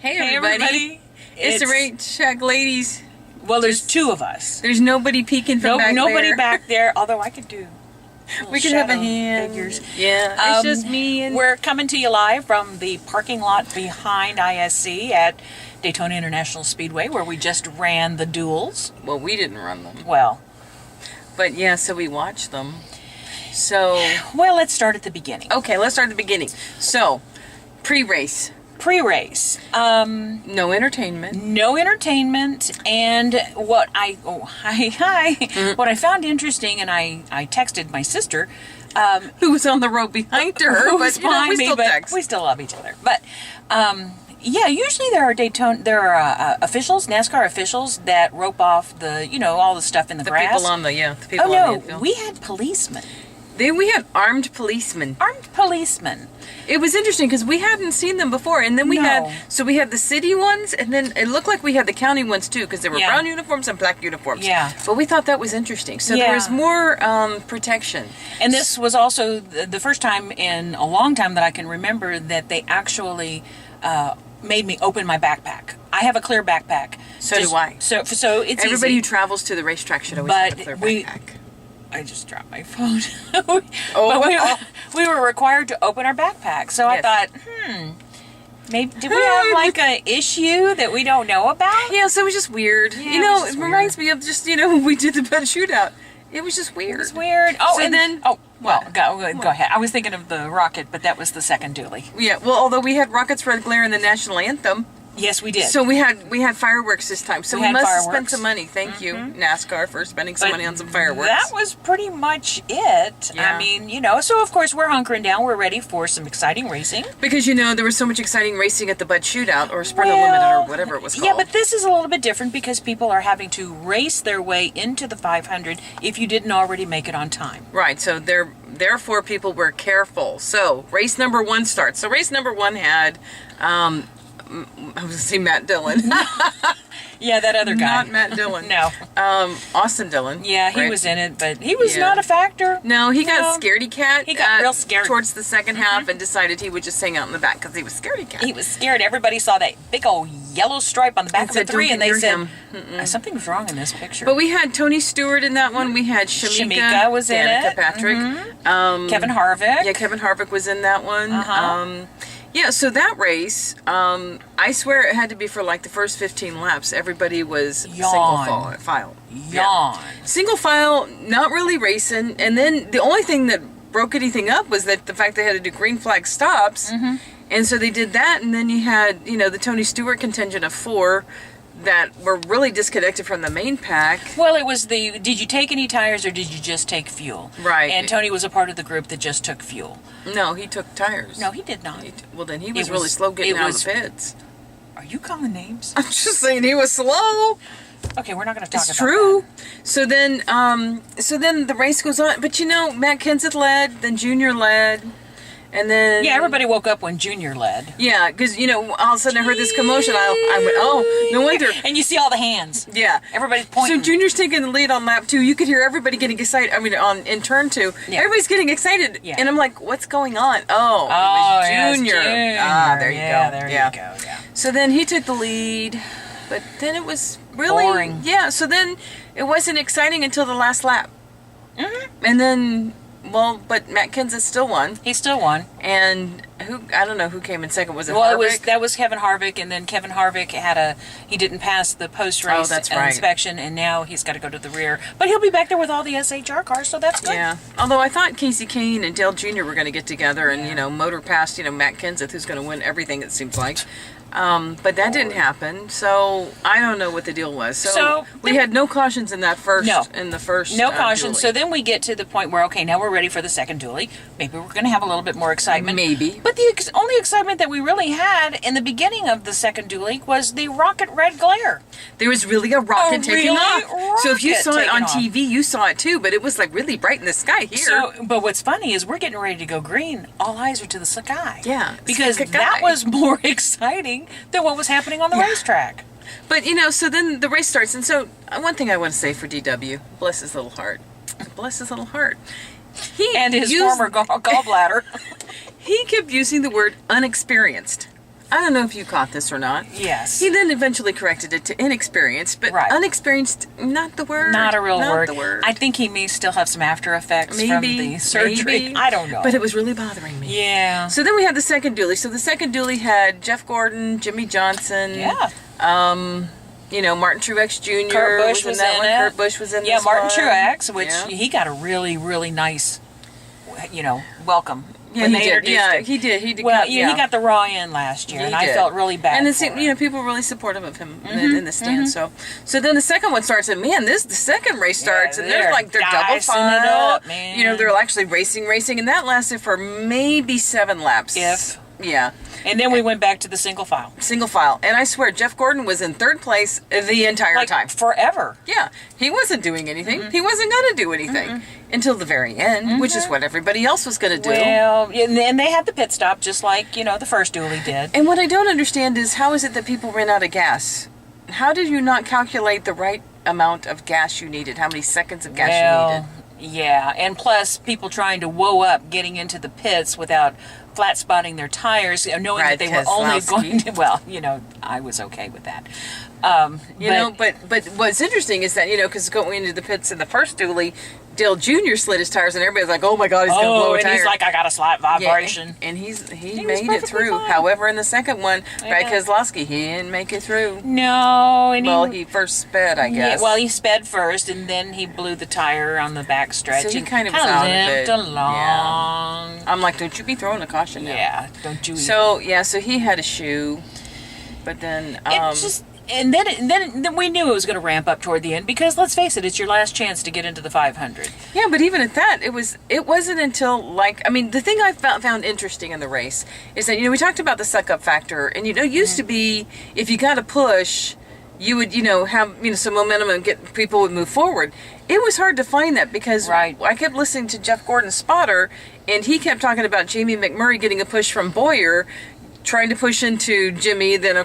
Hey everybody. It's the Racetrack Ladies. Well, there's two of us. There's nobody peeking from back there. Nobody back there, although I could do we could have a hand. Figures. Yeah, it's just me and... We're coming to you live from the parking lot behind ISC at Daytona International Speedway, where we just ran the duels. Well, we didn't run them. Well. But yeah, so we watched them. So... Well, let's start at the beginning. Okay, let's start at the beginning. So, pre-race. Pre-race. No entertainment. No entertainment, and what I what I found interesting, and I texted my sister, who was on the road behind her, who was behind me, but we still love each other. But yeah, usually there are officials, NASCAR officials that rope off the all the stuff in the grass. People on the the people on the infield. We had policemen. We had armed policemen. Armed policemen. It was interesting because we hadn't seen them before, and then we had the city ones, and then it looked like we had the county ones too, because there were brown uniforms and black uniforms. Yeah. But we thought that was interesting. So there was more protection. And this was also the first time in a long time that I can remember that they actually made me open my backpack. I have a clear backpack. So do I. So it's everybody easy. who travels to the racetrack should always have a clear backpack. I just dropped my phone. We were required to open our backpack. So I thought, maybe did we have like an issue that we don't know about? Yeah, so it was just weird. Yeah, it reminds me of just, when we did the Bud Shootout. It was just weird. It was weird. Oh, so and then... go ahead. I was thinking of the rocket, but that was the second dually. Yeah, well, although we had Rockets Red Glare in the national anthem. Yes, we did. So we had fireworks this time. So we must have spent some money. Thank you, Mm-hmm. NASCAR, for spending some money on some fireworks. That was pretty much it. Yeah. I mean, so of course we're hunkering down. We're ready for some exciting racing. Because, there was so much exciting racing at the Bud Shootout, or Sprint Unlimited, or whatever it was called. Yeah, but this is a little bit different because people are having to race their way into the 500 if you didn't already make it on time. Right, so therefore people were careful. So, race number 1 starts. So race number 1 had... I was going to say Matt Dillon. Yeah, that other guy. Not Matt Dillon. No. Austin Dillon. Yeah, he was in it, but he was not a factor. No, he got scaredy cat. He got real scared. Towards the second half and decided he would just hang out in the back because he was scaredy cat. He was scared. Everybody saw that big old yellow stripe on the back of the 3, and they said, something's wrong in this picture. But we had Tony Stewart in that one. We had Shamika was in it. Patrick. Kevin Harvick. Yeah, Kevin Harvick was in that one. Yeah, so that race, I swear it had to be for like the first 15 laps. Everybody was single file. Yawn. Single file, not really racing. And then the only thing that broke anything up was that the fact they had to do green flag stops. And so they did that, and then you had, the Tony Stewart contingent of 4 that were really disconnected from the main pack. Well, it was did you take any tires or did you just take fuel? Right. And Tony was a part of the group that just took fuel. No, he took tires. No, he did not. Well, then he was really slow getting out of the pits. Are you calling names? I'm just saying he was slow. Okay, we're not going to talk about that. It's true. So then the race goes on. But Matt Kenseth led, then Junior led. And then... Yeah, everybody woke up when Junior led. Yeah, because, all of a sudden I heard this commotion. I went, oh, no wonder. And you see all the hands. Yeah. Everybody's pointing. So Junior's taking the lead on lap 2. You could hear everybody getting excited. I mean, in turn 2. Yeah. Everybody's getting excited. Yeah. And I'm like, what's going on? Oh, it was Junior. Ah, there you go. There you go, yeah. So then he took the lead. But then it was really... boring. Yeah, so then it wasn't exciting until the last lap. And then... Well, but Matt Kenseth still won. He still won. And I don't know who came in second. Was it Harvick? Well, that was Kevin Harvick, and then Kevin Harvick he didn't pass the post-race inspection, and now he's got to go to the rear. But he'll be back there with all the SHR cars, so that's good. Yeah. Although I thought Casey Kane and Dale Jr. were going to get together and, motor past, Matt Kenseth, who's going to win everything, it seems like. But that didn't happen, so I don't know what the deal was. So we had no cautions in that first. No. In the first. No cautions. dually. So then we get to the point where now we're ready for the second dually. Maybe we're going to have a little bit more excitement. Maybe. But the only excitement that we really had in the beginning of the second dually was the rocket red glare. There was really a rocket taking off. So if you saw it on TV, you saw it too. But it was like really bright in the sky here. So, but what's funny is we're getting ready to go green. All eyes are to the sky. Yeah. Because that was more exciting than what was happening on the racetrack. But, so then the race starts. And so one thing I want to say for DW, bless his little heart. Bless his little heart. And his former gallbladder. He kept using the word unexperienced I don't know if you caught this or not. Yes. He then eventually corrected it to inexperienced, but unexperienced, not the word. Not a real word. The word. I think he may still have some after effects from the surgery. Maybe. I don't know. But it was really bothering me. Yeah. So then we had the second dually. So the second dually had Jeff Gordon, Jimmy Johnson. Yeah. Martin Truex Jr. Kurt Busch was in that one. it. Kurt Busch was in Yeah, this Martin one. Truex, which he got a really, really nice, welcome. Yeah, when he they did. introduced Yeah, him. he did. He did. Well, he got the raw in last year, and I felt really bad. And it for seemed, him. people were really supportive of him in the stand. So then the second one starts, and man, the second race starts, and they're double dicing file. it up, man. They're actually racing, and that lasted for maybe 7 laps. Yeah. And then we went back to the single file. Single file. And I swear, Jeff Gordon was in third place the entire time. Forever. Yeah. He wasn't doing anything. He wasn't going to do anything until the very end, which is what everybody else was going to do. Well, and they had the pit stop just like, the first dually did. And what I don't understand is how is it that people ran out of gas? How did you not calculate the right amount of gas you needed? How many seconds of gas you needed? Yeah, and plus people trying to woe up getting into the pits without flat spotting their tires, knowing that they were only going to. Well, I was okay with that. But what's interesting is that because going into the pits in the first dually, Dale Jr. slid his tires, and everybody's like, "Oh my God, he's going to blow a tire!" And he's like, "I got a slight vibration." Yeah, and he made it through. Fine. However, in the second one, Brad Keselowski, he didn't make it through. No, and he first sped, I guess. Yeah, well, he sped first, and then he blew the tire on the back stretch. So he and kind of was out of it. along. Yeah. I'm like, don't you be throwing a caution now. Yeah, don't you? So he had a shoe, but then And then we knew it was going to ramp up toward the end because let's face it, it's your last chance to get into the 500. Yeah, but even at that, it wasn't until the thing I found interesting in the race is that we talked about the suck up factor, and used to be if you got a push, you would have some momentum and people would move forward. It was hard to find that because I kept listening to Jeff Gordon's spotter, and he kept talking about Jamie McMurray getting a push from Boyer, trying to push into Jimmy, then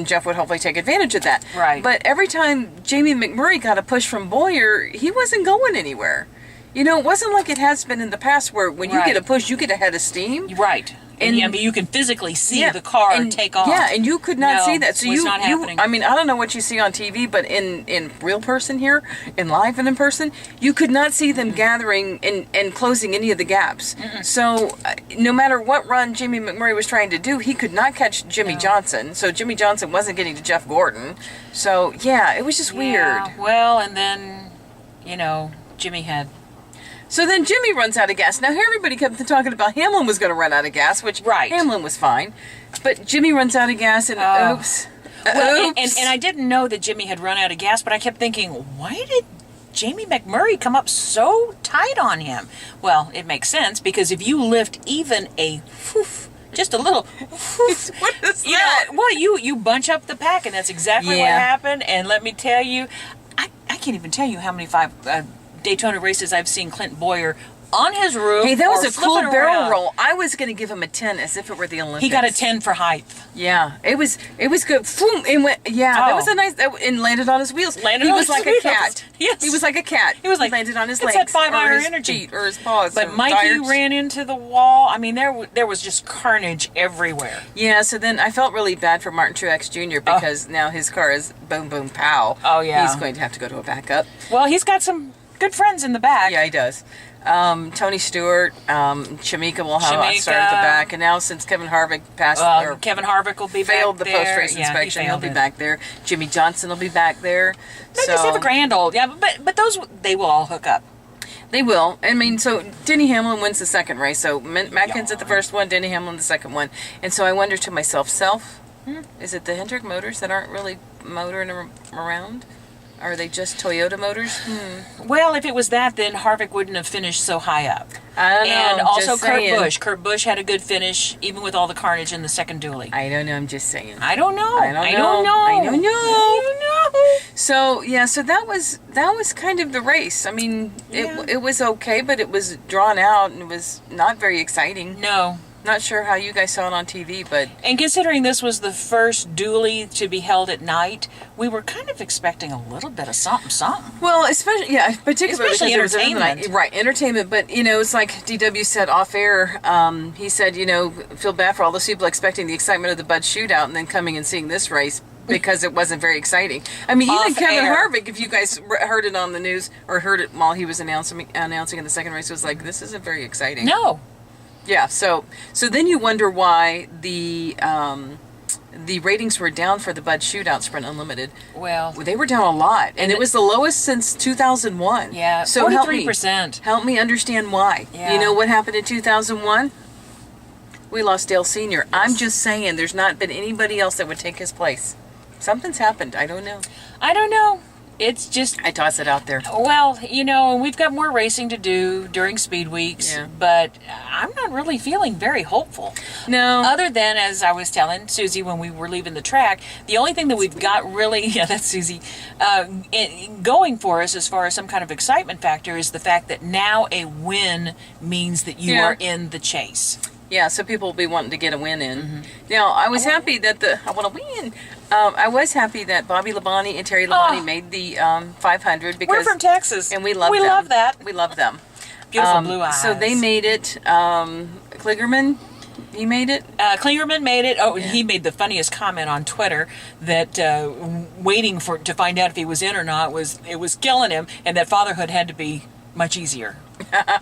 Jeff would hopefully take advantage of that. Right. But every time Jamie McMurray got a push from Boyer, he wasn't going anywhere. It wasn't like it has been in the past where when you get a push, you get a head of steam. Right. And you can physically see the car take off. Yeah, and you could not see that. So it's not happening. I don't know what you see on TV, but in real person here, in live and in person, you could not see them gathering and closing any of the gaps. So no matter what run Jimmy McMurray was trying to do, he could not catch Jimmy Johnson. So Jimmy Johnson wasn't getting to Jeff Gordon. So it was just weird. Well, and then, Jimmy had... So then Jimmy runs out of gas. Now, everybody kept talking about Hamlin was going to run out of gas, which Hamlin was fine. But Jimmy runs out of gas, and oops. Well, and I didn't know that Jimmy had run out of gas, but I kept thinking, why did Jamie McMurray come up so tight on him? Well, it makes sense, because if you lift even just a little... What is that? You bunch up the pack, and that's exactly what happened. And let me tell you, I can't even tell you how many Daytona races I've seen Clint Boyer on his roof. That was a cool barrel roll. I was going to give him a 10 as if it were the Olympics. He got a 10 for height. Yeah, it was good. Boom, it went. Yeah, that was a nice. And landed on his wheels. He was like a cat. Yes, he was like a cat. He was like landed on his legs. It's that 5-hour his energy feet or his paws. But Mikey ran into the wall. I mean, there was just carnage everywhere. Yeah. So then I felt really bad for Martin Truex Jr. because now his car is boom boom pow. Oh yeah. He's going to have to go to a backup. Well, he's got some good friends in the back. Yeah, he does. Tony Stewart, Shamika will have started at the back, and now since Kevin Harvick Kevin Harvick will be failed back the there. post-race inspection, he'll be back there. Jimmy Johnson will be back there. They just have a grand old, but those they will all hook up. They will. I mean, so Denny Hamlin wins the second race. So Matkins at the first one, Denny Hamlin the second one, and so I wonder to myself, is it the Hendrick motors that aren't really motoring around? Are they just Toyota motors? Well, if it was that, then Harvick wouldn't have finished so high up. I don't know. And also just saying. Busch. Kurt Busch had a good finish, even with all the carnage in the second dually. I don't know. I'm just saying. I don't know. I don't know. So so that was kind of the race. I mean, it was okay, but it was drawn out and it was not very exciting. No. Not sure how you guys saw it on TV, but... And considering this was the first dually to be held at night, we were kind of expecting a little bit of something. Well, particularly Especially because it was entertainment. Right, entertainment. But, it's like DW said off air, he said, feel bad for all those people expecting the excitement of the Bud Shootout and then coming and seeing this race because it wasn't very exciting. I mean, even Off Kevin air. Harvick, if you guys heard it on the news or heard it while he was announcing in the second race, was like, this isn't very exciting. No. Yeah, so then you wonder why the ratings were down for the Bud Shootout Sprint Unlimited. Well, They were down a lot, and it was the lowest since 2001. yeah, So 43%. help me understand why. Yeah. You know what happened in 2001? We lost Dale Sr. I'm just saying, there's not been anybody else that would take his place. Something's happened. I don't know. I don't know. It's just, I toss it out there. well, we've got more racing to do during speed weeks, Yeah. but I'm not really feeling very hopeful. No. Other than, as I was telling Susie when we were leaving the track, the only thing that we've got really, yeah, that's Susie, going for us as far as some kind of excitement factor is the fact that now a win means that you Yeah. are in the chase. Yeah, so people will be wanting to get a win in. Now, I was happy that I want to win. I was happy that Bobby Labonte and Terry Labonte made the 500 because We're from Texas. and we love them. love that. We love them. Beautiful blue eyes. So they made it. Kligerman, he made it. Klingerman made it. Oh, he made the funniest comment on Twitter that waiting to find out if he was in or not was killing him, and that fatherhood had to be much easier.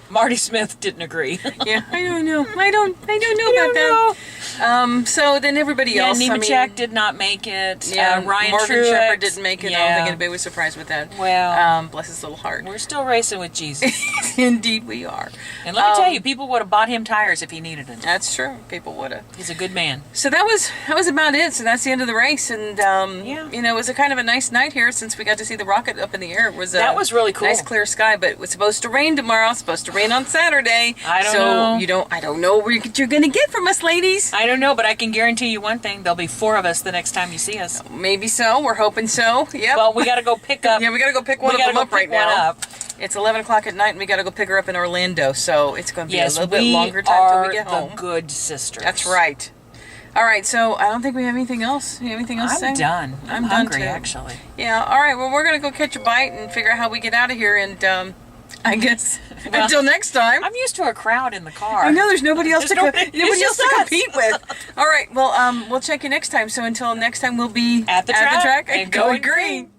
Marty Smith didn't agree. Yeah, I don't know. I don't know about that. So then everybody else. Nemechek did not make it. Yeah, Ryan Morgan Truex Shepherd didn't make it. I don't Yeah. think anybody was surprised with that. Well, bless his little heart. we're still racing with Jesus. Indeed, we are. And let me tell you, people would have bought him tires if he needed it. That's true. People would have. He's a good man. So that was about it. So that's the end of the race, and Yeah. it was a kind of a nice night here since we got to see the rocket up in the air. It was That was really cool. Nice clear sky, but it was supposed to rain tomorrow. It's supposed to rain on Saturday. I don't know. I don't know what you're gonna get from us, ladies. I don't know, but I can guarantee you one thing: there'll be 4 of us the next time you see us. Maybe so. We're hoping so. Yep. Well, we got to go pick up. Yeah, we gotta go pick one we of gotta them go up right pick one now. up. It's 11 o'clock at night, and we gotta go pick her up in Orlando. So it's gonna be Yes, a little bit longer time till we get home. the good sisters. That's right. All right, so I don't think we have anything else. You have anything else to say? I'm done. I'm done hungry, too. actually. Yeah, all right. Well, we're going to go catch a bite and figure out how we get out of here. And I guess Well, until next time. I'm used to a crowd in the car. I know there's nobody else There's to nobody- nobody it's else just to us. compete with. All right. Well, we'll check you next time. So until next time, we'll be At the track and going green.